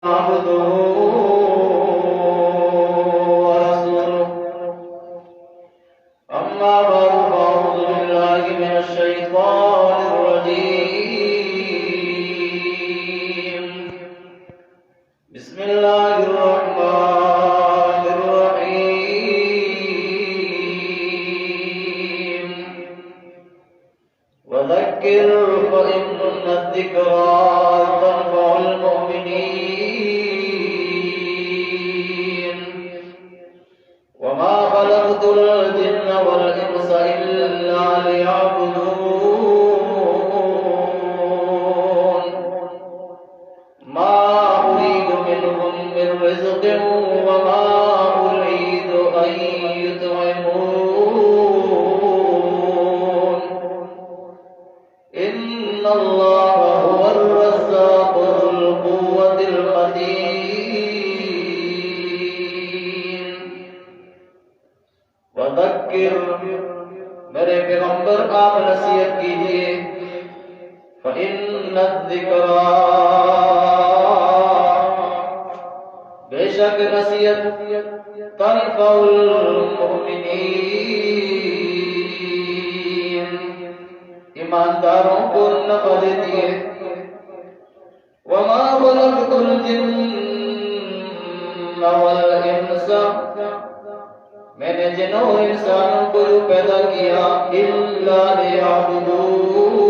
عبده ورسوله أما بعد فأعوذ بالله من الشيطان الرجيم بسم الله الرحمن الرحيم وذكر فإن الذكرى تنفع المؤمنين وما خلقت الجن والإنس إلا ليعبدون ما أريد منهم من رزق وما أريد أن يطعمون إن الله هو الرزاق ذو القوة المتين وذکر میرے پیغمبر آپ نصیحت کیجئے فإن الذکرى بے شک نصیحت تنفع المؤمنین ایمانداروں کو نفع دیتی ہے وما خلقت الجن والانس میں نے جنوں انسانوں کو پیدا کیا الا لیعبدون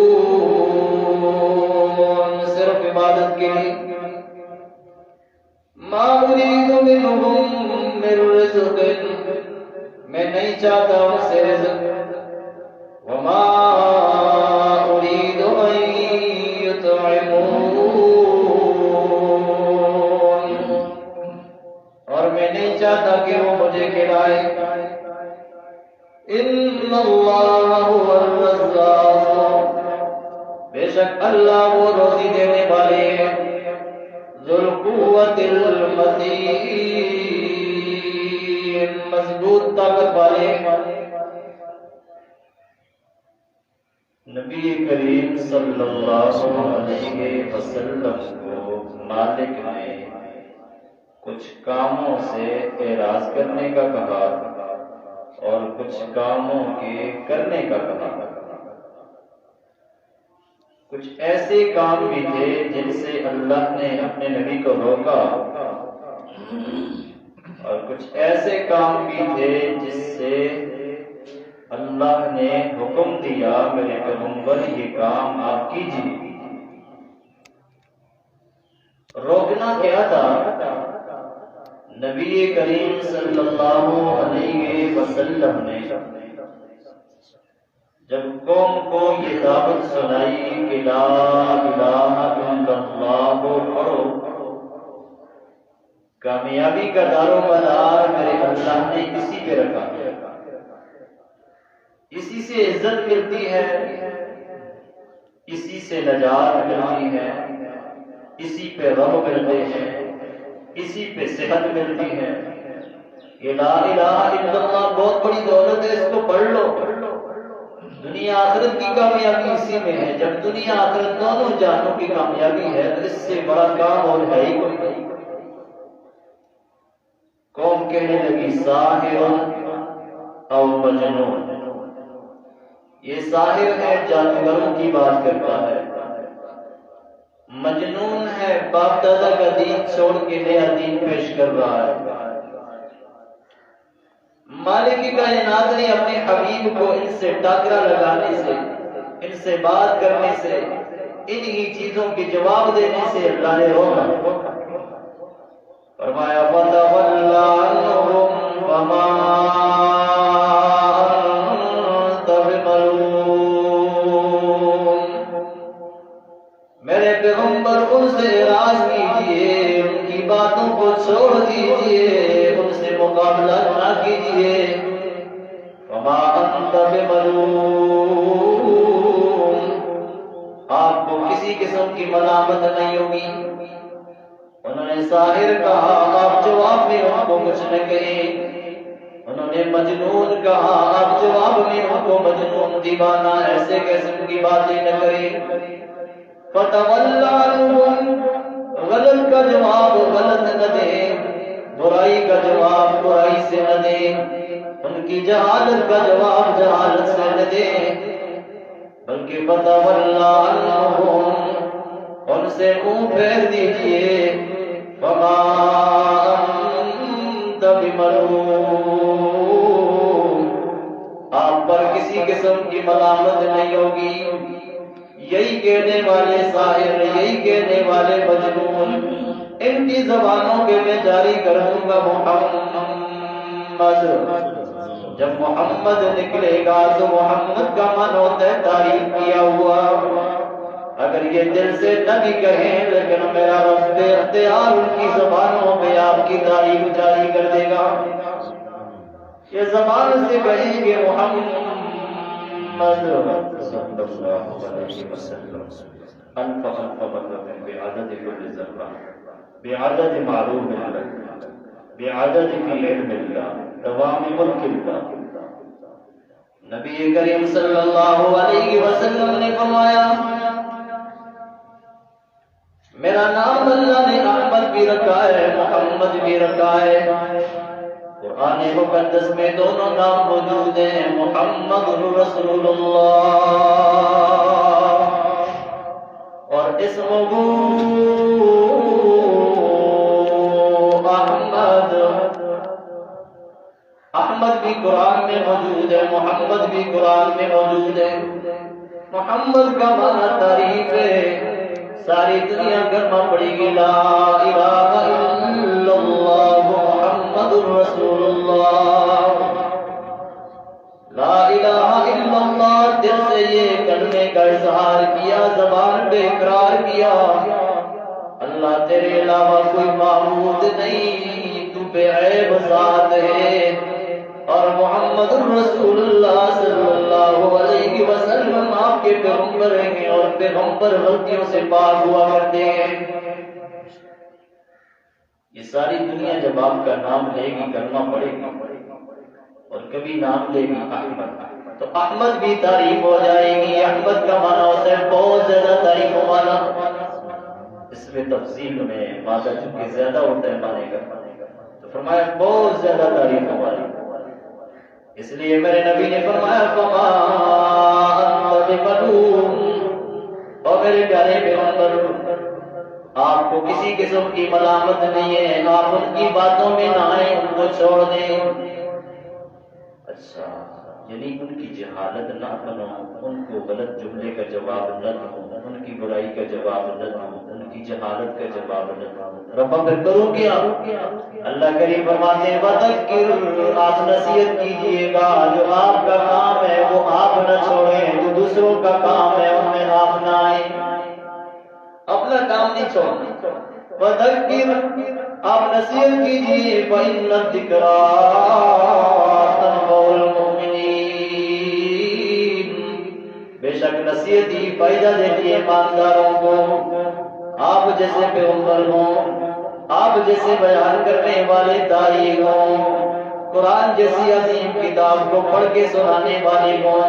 صرف عبادت کے لیے ما اريد منهم من رزق میں نہیں چاہتا ان سے رزق وما اريد ان يطعمون اور میں نہیں چاہتا کہ وہ مجھے کھلائے ان اللہ هو الرزاق بے شک اللہ وہ روزی دینے والے ہیں ذو القوت المتین مضبوط طاقت والے نبی کریم صلی اللہ علیہ وسلم کو مالک نے کچھ کاموں سے اعراض کرنے کا کہا اور کچھ کاموں کے کرنے کا کہا کچھ ایسے کام بھی تھے جن سے اللہ نے اپنے نبی کو روکا اور کچھ ایسے کام بھی تھے جس سے اللہ نے حکم دیا میرے پیغمبر یہ کام آپ کیجیے روکنا کیا تھا نبی کریم صلی اللہ علیہ وسلم نے جب قوم کو یہ دعوت سنائی کہ لا الہ الا اللہ پڑھو کامیابی کا دارومدار میرے اللہ نے اسی پہ رکھا اسی سے عزت ملتی ہے اسی سے نجات ملتی ہے اسی پہ رب ملتے ہیں اسی پہ صحت ملتی ہے یہ لا الہ الا اللہ بہت بڑی دولت ہے اس کو پڑھ لو دنیا آخرت کی کامیابی اسی میں ہے جب دنیا آخرت دونوں جانوں کی کامیابی ہے تو اس سے بڑا کام اور ہے ہی کوئی نہیں قوم کہنے لگی ساحر او مجنون یہ ساحر ہے جادوگروں کی بات کرتا ہے مجنون ہے باپ دادا کا دین چھوڑ کے نیا دین پیش کر رہا ہے مالک کائنات نے اپنے حبیب کو ان سے ٹاکرا لگانے سے ان سے بات کرنے سے انہی چیزوں کے جواب دینے سے اللہ نے روکا فرمایا وَتَوَلَّ عَنْهُمْ وَمَا أَنْتَ بِمَلُومٍ میرے پیغمبر ان سے اعراض کیجئے ان کی باتوں کو چھوڑ دیجئے ان سے مقابلہ نہ کیجئے وما انت بملوم آپ کو کسی قسم کی ملامت نہیں ہوگی انہوں نے ساحر کہا آپ جواب میں ان کو کچھ نہ کہیں انہوں نے مجنون کہا آپ جواب میں ان کو مجنون دیوانہ ایسے قسم کی باتیں نہ کریں فتول عنهم غلط کا جواب غلط نہ دیں، برائی کا جواب برائی سے نہ دیں، ان کی جہالت کا جواب جہالت سے نہ دیں، بلکہ فتولی عنہم، ان سے منہ پھیر دیجئے، وما انت بملوم، آپ پر کسی قسم کی ملامت نہیں ہوگی۔ یہی کہنے والے ساحر، یہی کہنے والے مجنون، ان کی زبانوں کے میں جاری کروں گا محمد۔ جب محمد نکلے گا تو محمد کا من ہوتا ہے تعریف کیا ہوا، اگر یہ دل سے نہ بھی کہیں لیکن میرا رب اختیار ان کی زبانوں میں آپ کی تعریف جاری کر دے گا۔ یہ زبان سے کہیں گے محمد صلی اللہ علیہ وسلم انف مرة بعدد كل ذرة بعدد معلوم لك بعدد في علم الله دوام ملك الله۔ نبی کریم صلی اللہ علیہ وسلم نے فرمایا میرا نام اللہ نے احمد بھی رکھا ہے، محمد بھی رکھا ہے۔ قرآن مقدس میں دونوں نام موجود ہیں، محمد رسول اللہ اور اسمہ احمد۔ احمد بھی قرآن میں موجود ہے، محمد بھی قرآن میں موجود ہے۔ محمد کا معنی تعریف ہے، ساری دنیا گرما پڑے گی لا الہ الا اللہ محمد رسول اللہ، لا الہ الا اللہ، دل سے یہ کلمے کا اظہار کیا، زبان پہ اقرار کیا اللہ تیرے علاوہ کوئی معبود نہیں، تو بے عیب ذات ہے، اور محمد رسول اللہ صلی اللہ علیہ وسلم آپ کے پیغمبر ہیں اور پیغمبر غلطیوں سے پاک ہوا کرتے ہیں۔ یہ ساری دنیا جب آپ کا نام لے گی کلمہ پڑھے گی اور کبھی نام لے گی احمد تو احمد بھی تعریف ہو جائے گی۔ احمد کا معنی ہوتا ہے بہت زیادہ تعریف والا، اس میں تفصیل میں مادہ چونکہ زیادہ ہوتا ہے معنی کا، تو فرمایا بہت زیادہ تعریف والا، اس لیے میرے نبی نے فرمایا فما انت بملوم، اور میرے پیارے پیغمبر آپ کو کسی قسم کی ملامت نہیں ہے، آپ ان کی باتوں میں نہ آئیں، ان کو چھوڑ دیں۔ اچھا یعنی ان کی جہالت نہ بنو، ان کو غلط جملے کا جواب نہ دو، ان کی برائی کا جواب نہ دو، ان کی جہالت کا جواب نہ دو، ربا پھر کروں کیا؟ اللہ کریم فرماتے ہیں وذکر، آپ نصیحت کیجئے گا، جو آپ کا کام ہے وہ آپ نہ چھوڑیں، جو دوسروں کا کام ہے ان میں آپ نہ آئیں، اپنا کام نہیں چھوڑنا۔ وذکر، آپ نصیحت کیجئے، فإن الذکریٰ تنفع المؤمنین، بے شک نصیحت ہی فائدہ دیتی ہے ایمانداروں کو۔ آپ جیسے پیغمبر ہوں، آپ جیسے بیان کرنے والے داعی ہوں، قرآن جیسی عظیم کتاب کو پڑھ کے سنانے والے ہوں،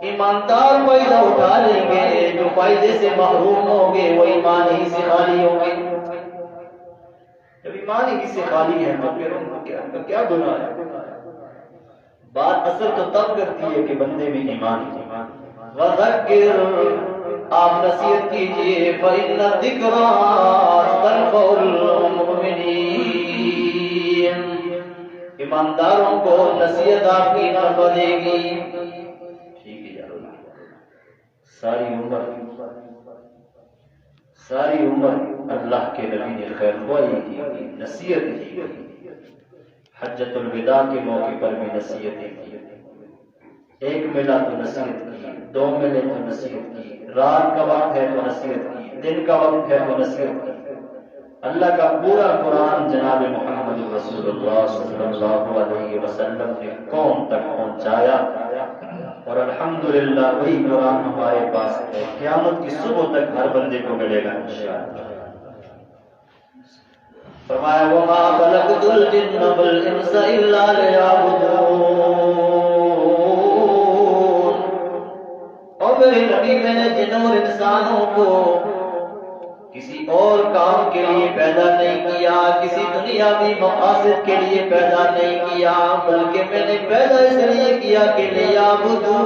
ایماندار فائدہ اٹھا لیں گے، جو فائدے سے محروم ہوں گے وہ ایمان ہی سے خالی ہوں گے۔ جب ایمان ہی سے خالی ہے تو پھر ان کو کیا گناہ ہے؟ بات اثر تو تب کرتی ہے کہ بندے میں ایمان ہی۔ وذکر، آپ نصیحت کیجئے، فإن الذکریٰ تنفع المؤمنین، ایمانداروں کو نصیحت آپ کی نفع دے گی۔ ٹھیک ہے یار، ساری عمر اللہ کے نبی نے خیر خواہی کی، نصیحت کی، حجۃ الوداع کے موقع پر بھی نصیحتیں کی، ایک ملا تو نصیحت کی، دو ملے تو نصیحت کی، رات کا وقت ہے تو نصیحت کی، دن کا وقت ہے تو نصیحت کی۔ اللہ کا پورا قرآن جناب محمد رسول اللہ صلی اللہ علیہ وسلم نے قوم تک پہنچایا، اور الحمدللہ وہی قرآن ہمارے پاس ہے، قیامت کی صبح تک ہر بندے کو ملے گا انشاءاللہ۔ فرمایا وما خلقت الجن والانس الا لیعبدون، اور میرے نبی میں نے جن اور انسانوں کو کسی اور کام کے لیے پیدا نہیں کیا، کسی دنیاوی مقاصد کے لیے پیدا نہیں کیا، بلکہ میں نے پیدا اس لیے کیا کہ لیعبدون،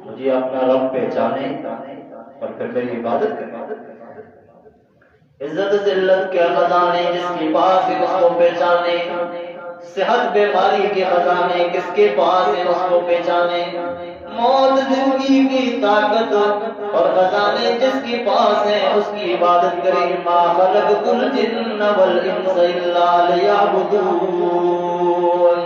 مجھے اپنا رب پہچانے اور پھر میری عبادت کرے۔ عزت ذلت کے خزانے جس کے پاس ہے اس کو پہچانے، صحت بیماری کے خزانے کس کے پاس ہیں اس کو پہچانے، موت زندگی کی طاقت اور خزانے جس کے پاس ہیں اس کی عبادت کرے۔ ما خلقت الجن والانس الا لیعبدون،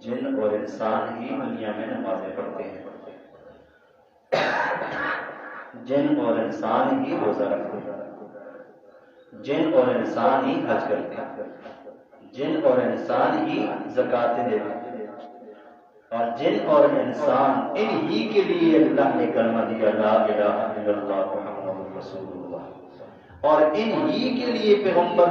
جن اور انسان ہی دنیا میں نمازیں پڑھتے ہیں، جن اور انسان ہی روزہ رکھتے ہیں، جن اور انسان ہی حج کرتے ہیں، جن اور انسان ہی زکاتیں دیتے ہیں، اور جن اور انسان ان ہی کے لیے اللہ نے کلمہ دیا لا الہ الا اللہ محمد رسول اللہ، اور ان ہی کے لیے پیغمبر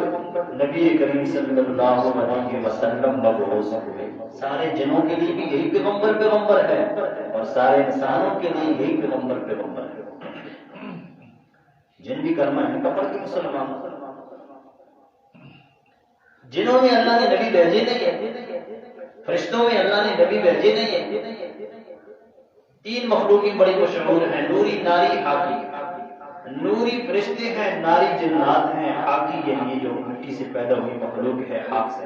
نبی کریم صلی اللہ علیہ وسلم مبعوث ہوئے۔ سارے جنوں کے لیے بھی یہی پیغمبر ہے اور سارے انسانوں کے لیے یہی پیغمبر ہے۔ جن بھی کلمہ ان کا پڑھ کے مسلمان، جنہوں میں اللہ نے نبی بھیجے نہیں ہے، فرشتوں میں اللہ نے نبی بھیجے نہیں ہے۔ تین مخلوقیں بڑی مشہور ہیں، نوری، ناری، حاقی۔ نوری فرشتے ہیں، ناری جنات ہیں، حاقی یہ جو مٹی سے پیدا ہوئی مخلوق ہے، حاق سے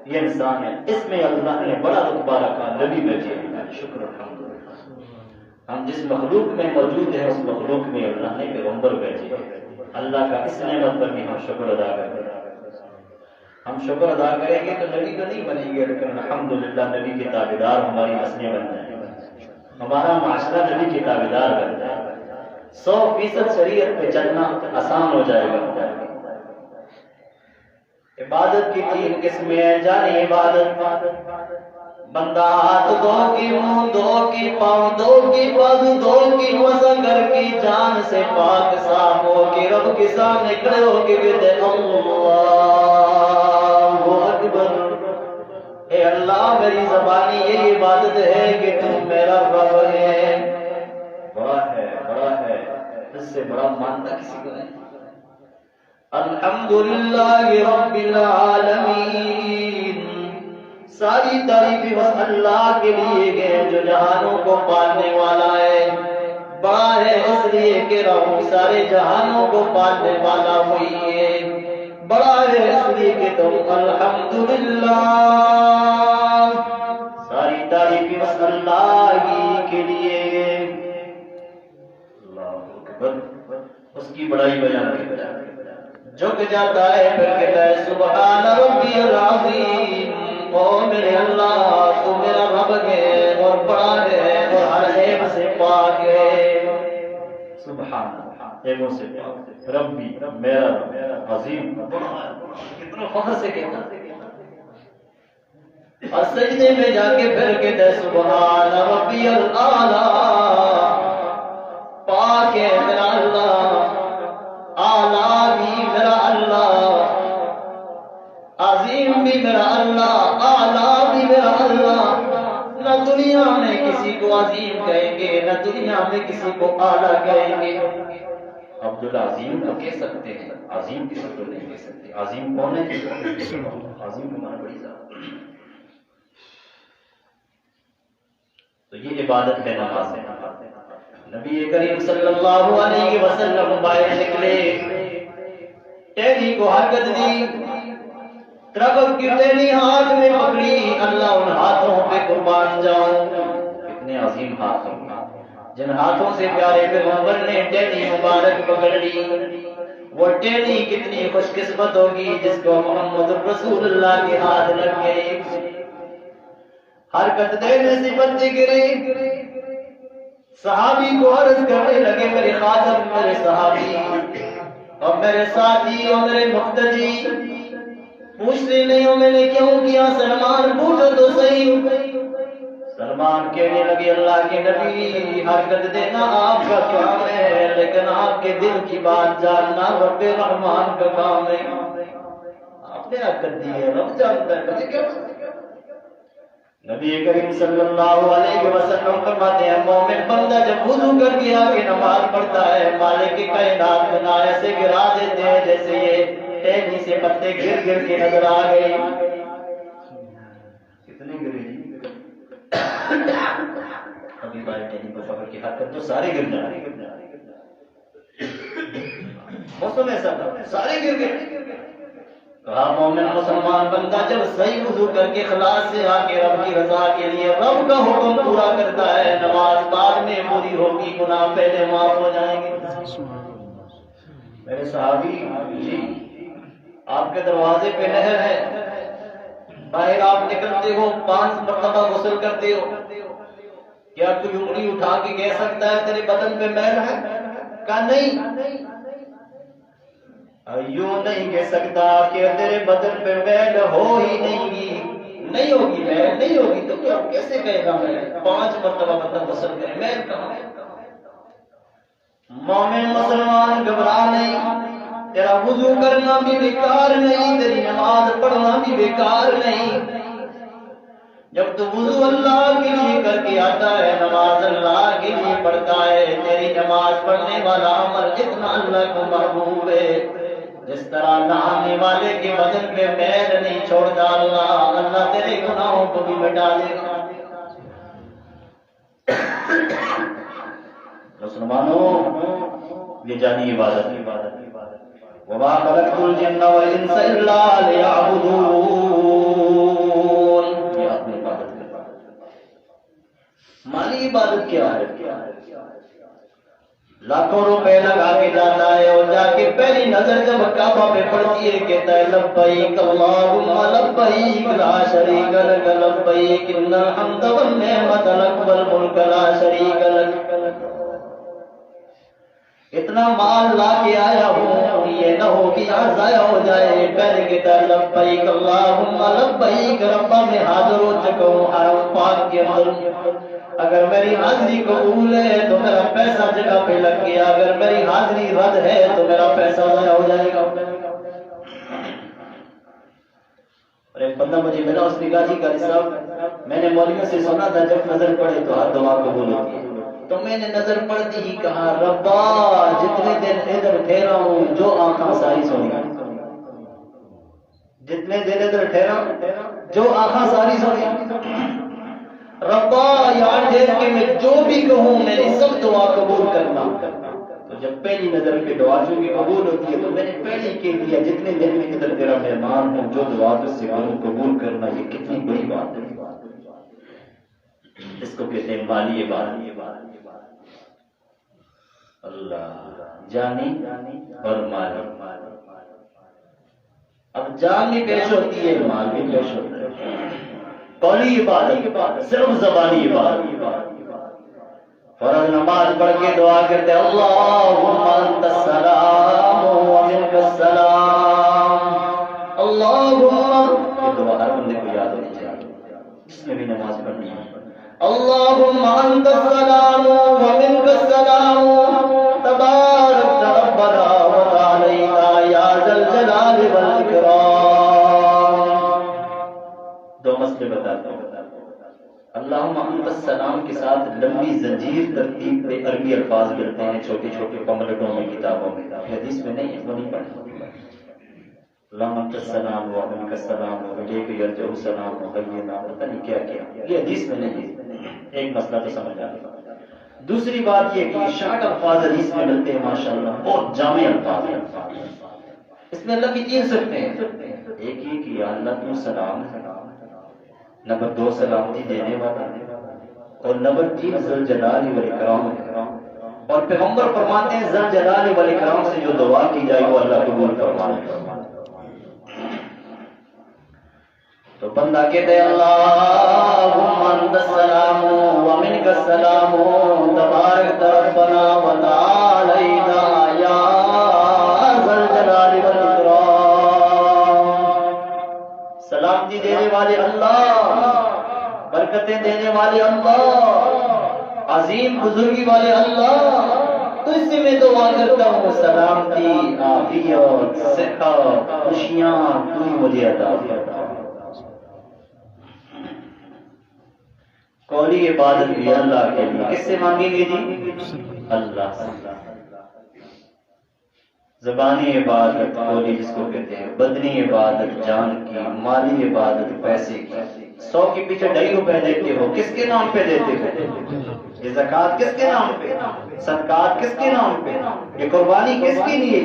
یہ انسان ہے۔ اس میں اللہ نے بڑا رتبہ رکھا، نبی بھیجے ہیں، شکر الحمدللہ۔ ہم جس مخلوق میں موجود ہیں اس مخلوق میں اللہ نے پیغمبر بھیجے ہیں۔ اللہ کا اس نعمت پر بھی ہم شکر ادا کریں۔ ہم شکر ادا کریں گے تو نبی تو نہیں بنیں گے، لیکن الحمدللہ نبی کے تابعدار ہماری نسلیں بن جائیں، ہمارا معاشرہ نبی کے تابعدار بن جائے، 100% شریعت پہ چلنا آسان ہو جائے گا۔ عبادت کی تین قسمیں، جانی عبادت، بندہ ہاتھ دھو کی، منہ دھو کی، پاؤں دھو کی، بازو دھو کی، وضو کر کی، جان سے پاک صاف ہو کے رب کے سامنے کھڑے ہو کے کہتے اللہ اکبر، اے اللہ میری زبانی یہ عبادت ہے کہ تم میرا رب ہے۔ بڑا ہے، اس سے بڑا مانتا کسی کو نہیں۔ الحمدللہ رب العالمین، ساری تعریفیں بس اللہ کے لیے گئے جو جہانوں کو پالنے والا ہے۔ بڑا ہے اس لیے کہ رب سارے جہانوں کو پالنے والا ہوئی ہے، بڑا ہے اس لیے کہ تم الحمدللہ، ساری تعریفیں بس اللہ ہی کے لیے گئے۔ اللہ اکبر، اس کی بڑائی بیان کی بجائے جھک جاتا ہے پھر کہتا ہے سبحان ربی العظیم، او میرے اللہ تو میرا رب ہے اور بڑا ہے اور ہر عیب سے پاک ہے۔ سبحان، عیبوں سے پاک، ربی میرا رب، عظیم کتنا فخر سے کہتا ہے۔ اور سجدے میں جا کے پھر کہتا ہے سبحان ربی الاعلی، پاک ہے میرا اللہ، اعلیٰ بھی میرا اللہ، عظیم بھی میرا اللہ، اعلیٰ بھی میرا اللہ۔ نہ دنیا میں کسی کو عظیم کہیں گے، نہ دنیا میں کسی کو اعلیٰ کہیں گے۔ عبدالعظیم تو کہہ سکتے ہیں، عظیم کسی کو نہیں کہہ سکتے۔ عظیم کون ہے؟ عظیم کو مانا بڑی ذات۔ تو یہ عبادت ہے، نماز ہے۔ نبی کریم صلی اللہ علیہ وسلم باہر نکلے، ٹہنی کو حرکت دی، تربت کی ٹہنی ہاتھ میں پکڑی، اللہ ان ہاتھوں پہ قربان جاؤں، کتنے عظیم ہاتھ ہیں، جن ہاتھوں سے پیارے پیغمبر نے ٹہنی مبارک پکڑ لی۔ وہ ٹہنی کتنی خوش قسمت ہوگی جس کو محمد رسول اللہ کے ہاتھ لگ گئے۔ حرکت دینے سے بچے گرے، صحابی کو عرض کرنے لگے میرے خادم، میرے صحابی اور میرے ساتھی اور میرے مقتدی، پوچھتے نہیں ہو میں نے کیوں کیا؟ سلمان پوچھو تو صحیح۔ سلمان کہنے لگے اللہ کے نبی، حرکت دینا آپ کا کام ہے، لیکن آپ کے دل کی بات جاننا رب رحمان کا کام ہے۔ آپ نے حرکت دی ہے، رب جانتا ہے، مجھے کیا؟ نبی کریم صلی اللہ علیہ وسلم فرماتے ہیں مومن بندہ جب وضو کر کے آگے نماز پڑھتا ہے مالک کی کائنات بنا ایسے گرا دیتے ہیں جیسے یہ ٹہنی سے پتے گر گر کے نظر آ گئے. کتنے گرے جی؟ ابھی بھائی ٹہنی کو پکڑ کے ہاتھ کر تو سارے گر جائیں. موسم ایسا تھا سارے گر گئے. کہا مومن مسلمان بندہ جب صحیح وضو کر کے خلاص سے آ کے رب کی رضا کے لیے رب کا حکم پورا کرتا ہے نماز بعد میں پوری ہوگی گناہ پہلے معاف ہو جائیں گے. میرے صحابی جی آپ کے دروازے پہ نہر ہے باہر آپ نکلتے ہو 5 مرتبہ غسل کرتے ہو کیا کوئی انگلی اٹھا کے کہہ سکتا ہے تیرے بدن پہ میل ہے؟ کہا نہیں. یوں نہیں کہہ سکتا کہ تیرے بدن پہ میل ہو ہی نہیں ہوگی میل نہیں ہوگی تو کیا کیسے کہے گا میں 5 مرتبہ بدن غسل کرے میل کہاں ہے؟ مومن مسلمان گھبرا نہیں تیرا وضو کرنا بھی بیکار نہیں تیری نماز پڑھنا بھی بیکار نہیں. جب تو وضو اللہ کے لیے کر کے آتا ہے نماز اللہ کے لیے پڑھتا ہے تیری نماز پڑھنے والا عمل اتنا اللہ کو محبوب ہے جس طرح نہانے والے کے بدن پہ میل نہیں چھوڑتا اللہ تیرے گناہوں کو بھی مٹا دے گا. مسلمانوں یہ جانی عبادت وما خلقت الجن والانس الا ليعبدون. یہ اپنی عبادت مالی عبادت کیا ہے؟ لاکھوں روپے لگا کے جاتا ہے اور جا کے پہلی نظر جب کعبہ پہ پڑتی ہے کہتا ہے لبیک اللہم لبیک لا شریک لک لبیک ان الحمد والنعمت لک والملک لا شریک لک. اتنا مال لا کے آیا ہوں یہ نہ ہو کہ یہاں ضائع ہو جائے. پہلے کہتا ہے لبیک اللہم لبیک ربا میں حاضر ہو چکا ہوں حرم پاک کے اندر. اگر میری حاضری قبول ہے تو میرا پیسہ جگہ پہ لگ گیا اگر میری حاضری رد ہے تو میرا پیسہ ضائع ہو جائے گا. ارے بندہ مجھے ملا اس نے کہا جی قاری صاحب میں نے مولوی سے سنا تھا جب نظر پڑے تو ہر دعا قبول ہوتی ہے تو میں نے نظر پڑتی ہی کہا ربا جتنے دن ادھر ٹھہرا ہوں جو آنکھاں ساری سنی جتنے دن ادھر ٹھہرا جو آنکھاں ساری سنی ربا یاد ٹھہر کے میں جو بھی کہوں میری سب دعا قبول کرنا. تو جب پہلی نظر پہ دعا جو بھی قبول ہوتی ہے تو میں نے پہلے کہہ دیا جتنے دن میں ادھر تیرا مہمان ہوں جو دعا تجھ سے کروں قبول کرنا. یہ کتنی بڑی بات ہے. اس کو کہتے ہیں مالی عبادت. اللہ جانی اور مالی. اب جان بھی پیش ہوتی ہے مال بھی پیش ہوتا ہے. قولی عبادت صرف زبانی عبادت. فرض نماز پڑھ کے دعا کرتے اللہم انت السلام و منک السلام. اللہم یہ دعا ہر بندے کو یاد ہونی چاہیے جس میں بھی نماز پڑھنی ہے. اللہم انت السلام و منک السلام تبارک ربنا و تعالینا یا ذا الجلال والاکرام. 2 مسئلے بتاتا ہوں. اللہم انت السلام کے ساتھ لمبی زنجیر ترتیب پہ عربی الفاظ ملتے ہیں چھوٹے چھوٹے پملٹوں میں کتابوں میں. حدیث میں نہیں وہ نہیں پڑھنا. اللہم انت السلام و منک السلام و الیک یرجع السلام و حینا پتہ نہیں کیا کیا یہ حدیث میں نہیں. ایک مسئلہ تو سمجھ آ گیا. دوسری بات یہ کہ شارٹ الفاظ حدیث میں ملتے ہیں ماشاءاللہ بہت جامع الفاظ ہیں. اس میں اللہ کی 3 صفتیں ہیں. ایک یہ کہ یا اللہ تو سلام نمبر 2 سلامتی دینے والا اور نمبر 3 ذل جلال والاکرام. اور پیغمبر فرماتے ہیں ذل جلال والاکرام سے جو دعا کی جائے وہ اللہ قبول فرماتا ہے. تو بندہ کہتے ہیں اللہم انت السلام و منک السلام تبارک ربنا و تعالینا یا ذا الجلال والاکرام. سلامتی دینے والے اللہ, برکتیں دینے والے اللہ, عظیم بزرگی والے اللہ, تو اس سے میں دعا کرتا ہوں سلامتی, عافیت, صحت, خوشیاں تو ہی مجھے عطا فرما. قولی عبادت بھی اللہ کے لیے، کس سے مانگیں گے جی؟ اللہ سے۔ زبانی عبادت قولی جس کو کہتے ہیں، بدنی عبادت جان کی، مالی عبادت پیسے کی۔ 100 کے پیچھے 2.5 روپے دیتے ہو، کس کے نام پہ دیتے ہو؟ یہ زکوٰۃ کس کے نام پہ؟ صدقات کس کے نام پہ؟ یہ قربانی کس کے لیے؟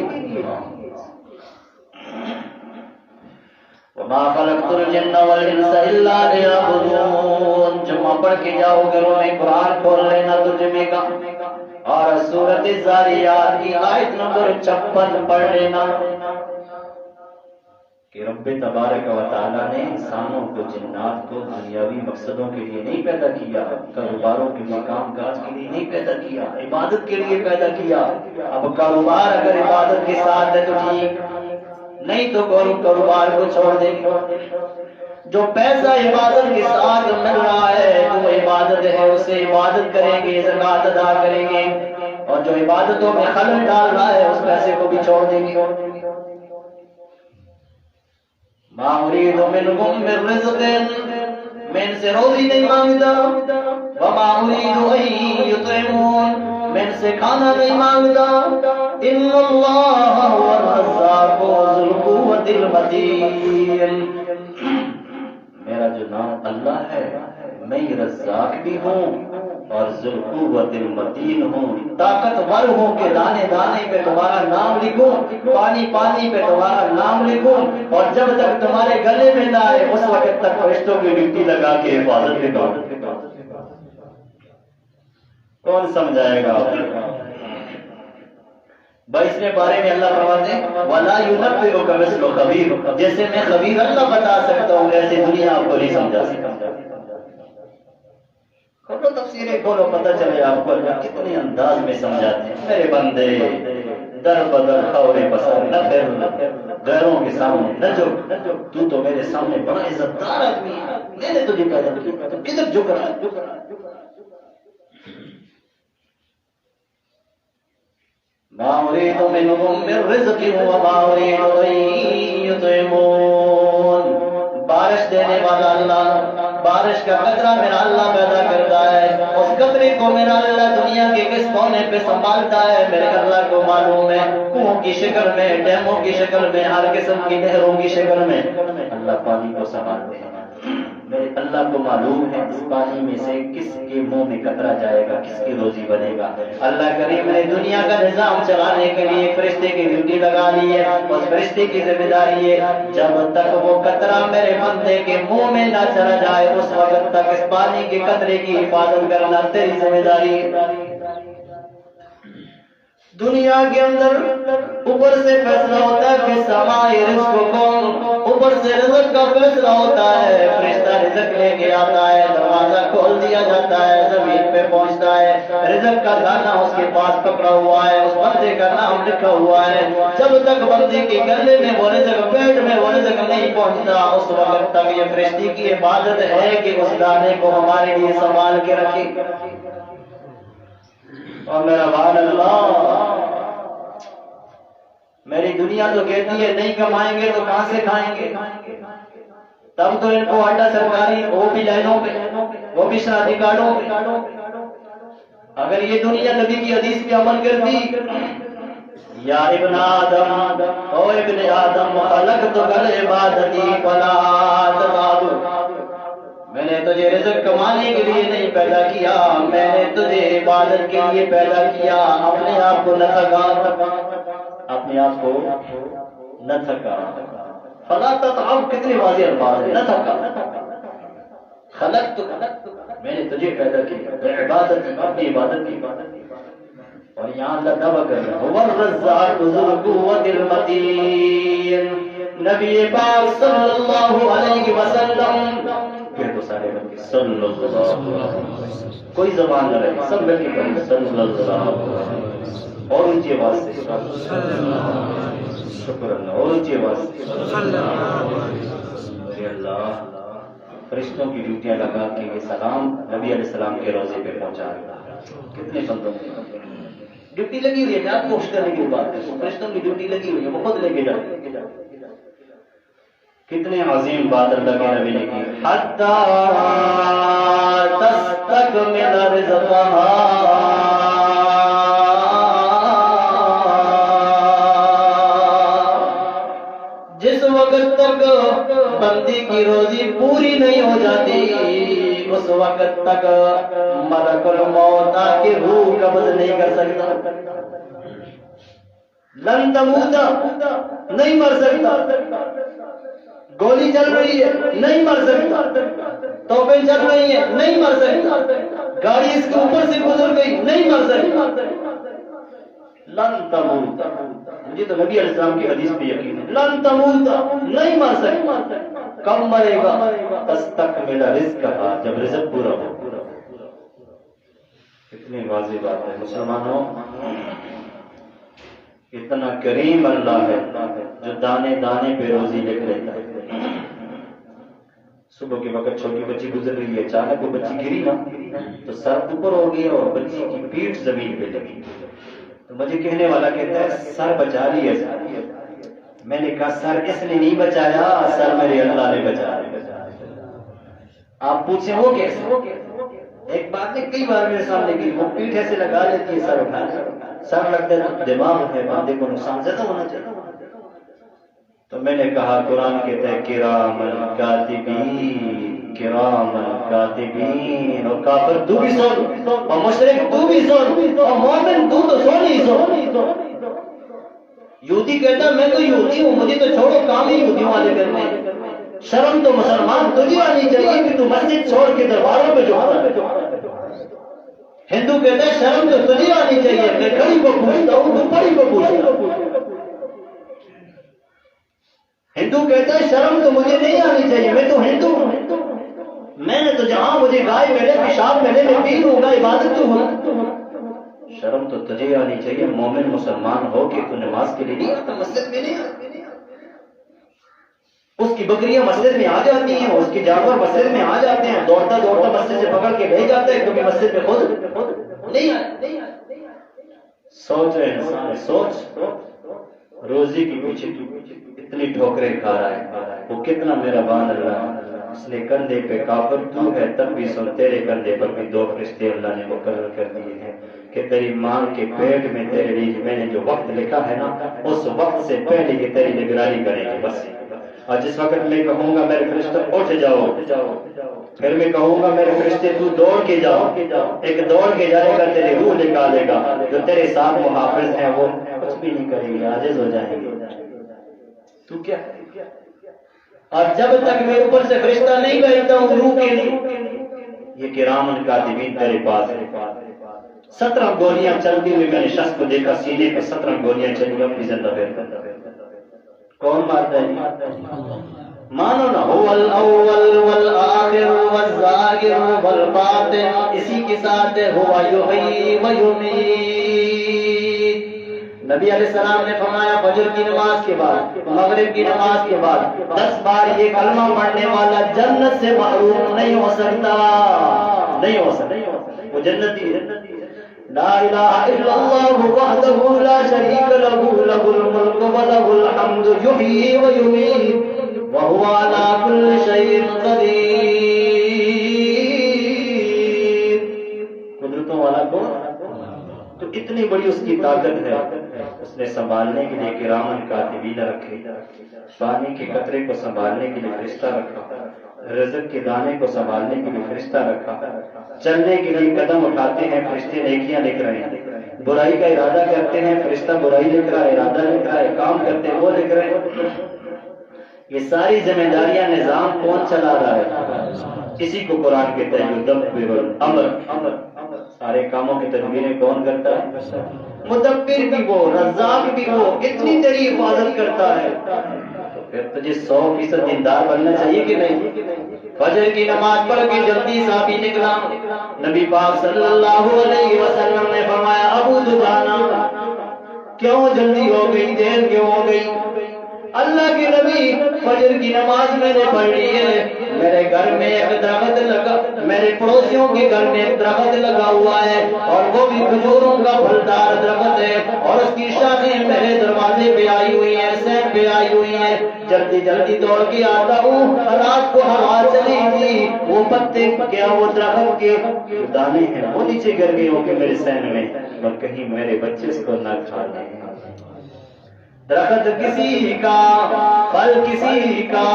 وَمَا خَلَقْتُ الْجِنَّ وَالْإِنسَ إِلَّا لِيَعْبُدُونَ۔ جمعہ پڑھ کے جاؤ گھروں میں، قرآن کھول لینا ترجمے کا، اور سورۃ الذاریات کی آیت نمبر 56 پڑھ لینا کہ رب تبارک و تعالیٰ نے انسانوں کو، جنات کو دنیاوی مقصدوں کے لیے نہیں پیدا کیا، کاروباروں کے لیے، کام کاج کے لیے نہیں پیدا کیا، عبادت کے لیے پیدا کیا۔ اب کاروبار اگر عبادت کے ساتھ ہے تو ٹھیک، نہیں تو کاروبار کو چھوڑ دیں گے۔ جو پیسہ عبادت کے ساتھ مل رہا ہے وہ عبادت ہے، اسے عبادت کریں گے، زکوٰۃ ادا کریں گے، اور جو عبادتوں میں خلل ڈال رہا ہے اس پیسے کو بھی چھوڑ دیں گے۔ ما اريد منهم من رزق، میں ان سے روزی نہیں مانگتا، وما اريد ان يطعمون، میں ان سے کھانا نہیں مانگتا، ان اللہ هو الرزاق ذو القوة المتین، میرا جو نام اللہ ہے، میں رزاق بھی ہوں اور ذو القوة المتین ہوں، طاقتور ہوں کہ دانے دانے پہ تمہارا نام لکھوں، پانی پانی پہ تمہارا نام لکھوں، اور جب تک تمہارے گلے میں نہ آئے اس وقت تک فرشتوں کی ڈیوٹی لگا کے حفاظت میں کروں۔ کون سمجھائے گا؟ 22ویں پارے میں اللہ فرماتے ہیں وَلَا يُنَبِّئُكَ مِثْلُ خَبِيرٍ، جیسے میں خبیر اللہ بتا سکتا ہوں ویسے دنیا آپ کو نہیں سمجھا سکتا۔ کھولو تفسیریں کھولو، پتہ چلے آپ کو اللہ کتنے انداز میں سمجھاتے ہیں۔ میرے بندے در بدر خورے بسر نہ پھر، غیروں کے سامنے نہ جھک، تو میرے سامنے بڑا عزت دار آدمی ہے، میں نے تجھے پیدا کیا، تو کدھر جھک رہا ہے؟ ما اريد منهم من رزق وما اريد ان يطعمون، بارش دینے والا اللہ، بارش کا قطرہ میرا اللہ پیدا کرتا ہے، اس قطرے کو میرا اللہ دنیا کے کس کونے پہ سنبھالتا ہے میرے اللہ کو معلوم ہے، کنویں کی شکل میں، ڈیموں کی شکل میں، ہر قسم کی نہروں کی شکل میں اللہ پانی کو سنبھالتے ہیں۔ میرے اللہ کو معلوم ہے اس پانی میں سے کس کے منہ میں قطرہ جائے گا، کس کی روزی بنے گا۔ اللہ کریم نے دنیا کا نظام چلانے کے لیے فرشتے کی ڈیوٹی لگا لی ہے، اس فرشتے کی ذمہ داری ہے جب تک وہ قطرہ میرے بندے کے منہ میں نہ چلا جائے اس وقت تک اس پانی کے قطرے کی حفاظت کرنا تیری ذمہ داری ہے۔ دنیا کے اندر اوپر سے فیصلہ ہوتا ہے کہ سمائی رزقکم، اوپر سے رزق کا فیصلہ ہوتا ہے، فرشتہ رزق لے کے آتا ہے، دروازہ کھول دیا جاتا ہے، زمین پہ پہنچتا ہے، رزق کا دانہ اس کے پاس پکڑا ہوا ہے، اس بندے کا نام لکھا ہوا ہے، جب تک بندے کے گلے میں وہ رزق، پیٹ میں وہ رزق نہیں پہنچتا اس وقت تک یہ فرشتے کی عبادت ہے کہ اس دانے کو ہمارے لیے سنبھال کے رکھے۔ اور میرا بھائی اللہ، میری دنیا تو کہتی ہے نہیں کمائیں گے تو کہاں سے کھائیں گے، تب تو ان کو آٹا سرکاری، وہ بھی لائنوں پہ، وہ بھی شادی کارڈوں پہ۔ اگر یہ دنیا نبی کی حدیث پہ عمل کرتی، یا ابن آدم، او ابن آدم خلقتک لعبادتی فلا تزال، میں نے تجھے رزق کمانے کے لیے نہیں پیدا کیا، میں نے تجھے عبادت کے لیے پیدا کیا، اپنے آپ کو نہ تھکا، اپنے آپ کو نہ تھکا۔ فلا تتعب، کتنی واضح الفاظ ہے، نہ تھکا۔ خلقتک، میں نے تجھے پیدا کیا، عبادت، اپنی عبادت کی۔ اور یہاں اللہ دعویٰ کر رہا ہے والرزاق ذو القوۃ المتین، نبی پاک صلی اللہ علیہ وسلم، پھر تو سارے بن کے صلی اللہ علیہ وسلم، کوئی زبان نہ رہے، سب مل کے کہیں صلی اللہ علیہ وسلم، اور اونچی آواز سے شکر اللہ، اور اونچی آواز سے اللہ، فرشتوں کی ڈیوٹیاں لگا کے یہ سلام نبی علیہ السلام کے روزے پہ پہنچا رہا ہے۔ کتنے بندوں کی ڈیوٹی لگی ہوئی ہے، میں آپ کو خوش کرنے کی بات کروں، فرشتوں کی ڈیوٹی لگی ہوئی ہے، وہ خود لے کے جاتے ہیں۔ کتنے عظیم بات اللہ کے نبی نے کی، حتی تستکمل رزقہا، جس وقت تک بندی کی روزی پوری نہیں ہو جاتی اس وقت تک ملک الموت آ کے روح قبض نہیں کر سکتا۔ لن تموت، نہیں مر سکتا، گولی چل رہی ہے نہیں مر سکتا، توپیں چل رہی ہیں نہیں مر سکتا، گاڑی اس کے اوپر سے گزر گئی نہیں مر سکتا۔ لن تموت، مجھے تو نبی علیہ السلام کی حدیث پہ یقین ہے، لن تموت، نہیں مر سکتا۔ کب مرے گا؟ تستکمل رزقہا، جب رزق پورا ہو۔ کتنی واضح بات ہے مسلمانوں، اتنا کریم اللہ ہے جو دانے دانے پہ روزی لکھ لیتا ہے۔ صبح کے وقت چھوٹی بچی گزر رہی ہے، اچانک وہ بچی گری نا تو سر اوپر ہو گیا اور بچی کی پیٹھ زمین پہ لگی، تو مجھے کہنے والا کہتا ہے سر بچا لیا۔ میں نے کہا سر اس نے نہیں بچایا، سر میرے اللہ نے بچایا۔ آپ پوچھیں وہ کیسے؟ ایک بات ہے کئی بار میرے سامنے کی، وہ پیٹھ ایسے لگا لیتی ہے، سر اٹھا سر لگتا ہے تو دماغ ہے، بندے کو نقصان زیادہ ہونا چاہیے۔ تو میں نے کہا قرآن کہتا ہے کرامن کاتبین، کرامن کاتبین، اور کافر تو بھی سو، اور مشرک تو بھی سو، اور مومن تو سو نہیں سو۔ یہودی کہتا میں تو یہودی ہوں، مجھے تو چھوڑو، کام ہی یہودیوں والے کرنے۔ شرم تو مسلمان تجھے آنی چاہیے کہ تو مسجد چھوڑ کے درباروں پہ جھکتا ہے۔ ہندو کہتا ہے شرم تو تجھے آنی چاہیے، میں کھڑی کو پوچھتا ہوں تو پڑھی کو پوچھتا ہوں۔ ہندو کہتا ہے شرم تو مجھے نہیں آنی چاہیے، میں تو ہندو ہوں، میں نے تو جہاں مجھے گائے ملے پیشاب ملے میں پی لوں گا، عبادت تو ہوں۔ شرم تو تجھے آنی چاہیے، مومن مسلمان ہو کہ تو نماز کے لیے نہیں آتا، مسجد میں نہیں آتا۔ اس کی بکریاں مسجد میں آ جاتی ہیں، اس کے جانور مسجد میں آ جاتے ہیں، دوڑتا دوڑتا مسجد سے پکڑ کے لے جاتا ہے، کبھی مسجد میں خود نہیں آتا۔ سوچ رہے انسان، سوچ روزی کی پیچھے اتنی ٹھوکریں کھا رہا ہے، وہ کتنا میربان اللہ ہے، اس نے کندھے پہ کافر تو ہے تب بھی سن، تیرے کندھے پر بھی دو فرشتے اللہ نے مقرر کر دیے ہیں کہ تیری ماں کے پیٹ میں تیرے لیے میں نے جو وقت لکھا ہے نا اس وقت سے پہلے کہ تیری نگرانی کریں گے بس۔ اور جس وقت میں کہوں گا میرے فرشتے اٹھ جاؤ، پھر میں کہوں گا میرے فرشتے تو دوڑ کے جاؤ، ایک دوڑ کے جائے گا تیری روح نکالے گا، جو تیرے ساتھ محافظ ہیں وہ کچھ بھی نہیں کریں گے، عاجز ہو جائیں گے۔ تو کیا؟ اور جب تک میں اوپر سے فرشتہ نہیں بھیجتا ہوں روح کے لیے، یہ کرامن کاتبین تیرے پاس ہے۔ 17 گولیاں چلتی ہوئی میں نے شخص کو دیکھا، سینے پہ 17 گولیاں چلی، اپنی زندہ پھر کون مارتا ہے؟ مانو نا، هو الاول والآخر والظاہر والباطن، اسی کے ساتھ هو یحیی و یمیت۔ نبی علیہ السلام نے فرمایا فجر کی نماز کے بعد، مغرب کی نماز کے بعد 10 بار یہ کلمہ پڑھنے والا جنت سے محروم نہیں ہو سکتا، نہیں ہو سکتا، وہ جنتی ہے۔ لا الہ الا اللہ وحدہ لا شریک لہ، لہ الملک ولہ الحمد، یحیی و یمیت وہو علی کل شیء قدیر۔ قدرتوں والا کون؟ تو اتنی بڑی اس کی طاقت ہے، اس نے سنبھالنے کے لیے کرامن کاتبین رکھے، پانی کے قطرے کو سنبھالنے کے لیے فرشتہ رکھا، رزق کے دانے کو سنبھالنے کے لیے فرشتہ رکھا، چلنے کے لیے قدم اٹھاتے ہیں فرشتے نیکیاں لکھ رہے ہیں، برائی کا ارادہ کرتے ہیں فرشتہ برائی لکھ رہا ہے، ارادہ لکھ رہا ہے، کام کرتے ہیں وہ لکھ رہے ہیں۔ یہ ساری ذمہ داریاں نظام کون چلا رہا ہے؟ اسی کو قرآن کہتا ہے یدبر الامر، سارے کاموں کی تدبیریں کون کرتا ہے؟ مدبر بھی وہ، رزاق بھی وہ، اتنی تیری حفاظت کرتا ہے، تو پھر تجھے 100% دیندار بننا چاہیے کہ نہیں؟ فجر کی نماز پڑھ کے جلدی صحابی نکلا، نبی پاک صلی اللہ علیہ وسلم نے فرمایا ابو دجانہ کیوں جلدی ہو گئی، دیر کیوں ہو گئی؟ اللہ کے نبی فجر کی نماز میں نے پڑھ لی ہے، میرے گھر میں ایک درخت لگا، میرے پڑوسیوں کے گھر میں ایک درخت لگا ہوا ہے اور وہ بھی کھجوروں کا پھلدار درخت ہے اور اس کی شاخیں میرے دروازے پہ آئی ہوئی ہیں، پہ آئی ہوئی ہیں، جلدی جلدی دوڑ کے آتا ہوں، رات کو ہوا چلی تھی، وہ پتے کیا وہ درخت کے دانے ہیں وہ نیچے گر گئے ہو کہ میرے سین میں، اور کہیں میرے بچے اس کو نہ کھا لیں۔ درخت کسی کا، پھل کسی کا،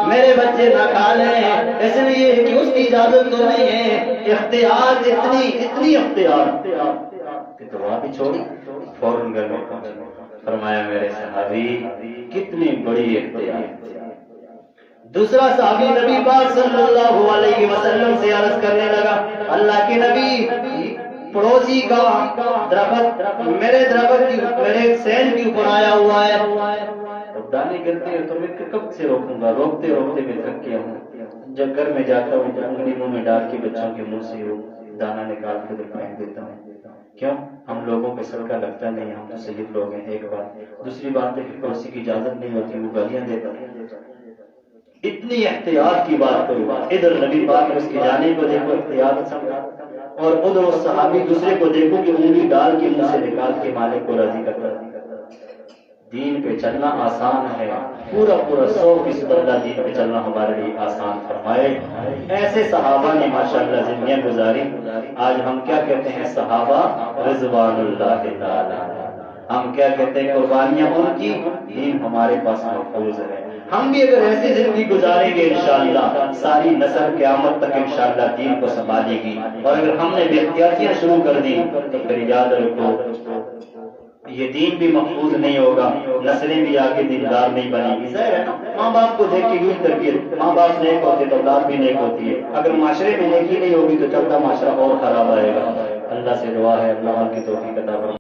میرے بچے نہ کھا لیں، اس لیے کہ اس کی اجازت تو نہیں ہے۔ اختیار اتنی اختیار کہ دعا بھی چھوڑی، فوراً گھر میں پہنچے۔ فرمایا میرے صحابی کتنی بڑی اختیار۔ دوسرا صحابی نبی پاک صلی اللہ علیہ وسلم سے عرض کرنے لگا، اللہ کے نبی، پڑوسی کا درخت میرے سین کے اوپر آیا ہوا ہے، دانے گرتے ہیں تو میں کب سے روکوں گا، روکتے روکتے میں تھک گیا ہوں۔ جب گھر میں جاتا ہوں انگلی منہ میں ڈال کے بچوں کے منہ سے دانا نکال کے پھینک دیتا ہوں۔ کیوں؟ ہم لوگوں پہ صدقہ لگتا نہیں، ہم تو صحیح لوگ ہیں۔ ایک بات، دوسری بات ہے کہ پڑوسی کی اجازت نہیں ہوتی، وہ گالیاں دیتا ہے۔ اتنی احتیاط کی بات کروں، ادھر نبی پاک نے اس کی جانب کو دیکھو احتیاط سمجھا، اور ادھر اس صحابی دوسرے کو دیکھو کہ انگلی ڈال کے منہ سے نکال کے مالک کو راضی کرتا ہے۔ دین پہ چلنا آسان ہے، پورا 100% اللہ دین پہ چلنا ہمارے لیے آسان فرمائے۔ ایسے صحابہ نے ماشاءاللہ زندگیاں گزاری۔ آج ہم کیا کہتے ہیں؟ صحابہ رضوان اللہ تعالی، ہم کیا کہتے ہیں؟ قربانیاں ان کی، دین ہمارے پاس محفوظ ہے۔ ہم بھی اگر ایسی زندگی گزاریں گے انشاءاللہ ساری نسل قیامت تک انشاءاللہ دین کو سنبھالے گی، اور اگر ہم نے بے احتیاطیاں شروع کر دی تو پھر یاد رکھو یہ دین بھی محفوظ نہیں ہوگا، نسلیں بھی آگے دیندار نہیں بنے گی۔ ظاہر ہے نا، ماں باپ کو دیکھ کے یوں تربیت، ماں باپ نیک ہوتے تو اولاد بھی نیک ہوتی ہے۔ اگر معاشرے میں نیکی نہیں ہوگی تو چلتا معاشرہ اور خراب آئے گا۔ اللہ سے دعا ہے اللہ کی توفیق عطا فرمائے۔